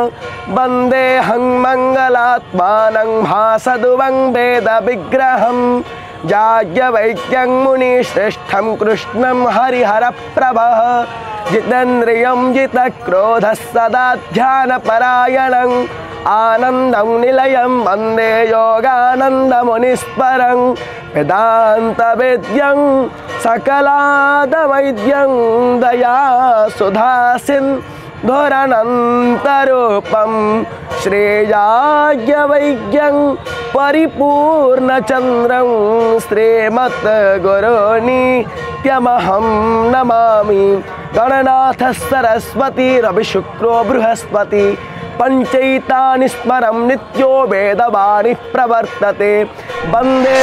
वंदेहं मंगलात्मानं भासदुवं वेद विग्रहं याज्ञवल्क्यं मुनिश्रेष्ठं कृष्णं हरिहरप्रभः जितेन्द्रियं जितक्रोधः सदा ध्यानपरायणं आनन्दं निलयं वन्दे योगानन्दमुनिस्परं वेदान्तवेद्यं सकलादवैद्यं दयासुधासिन्धुरनन्तरूपं श्रेयाज्ञवैद्यं परिपूर्णचन्द्रं श्रीमद्गुरुनित्यमहं नमामि। गणनाथ सरस्वती रविशुक्रो बृहस्पति पंचैतानि स्मरं नित्यो वेदवाणी प्रवर्तते वंदे।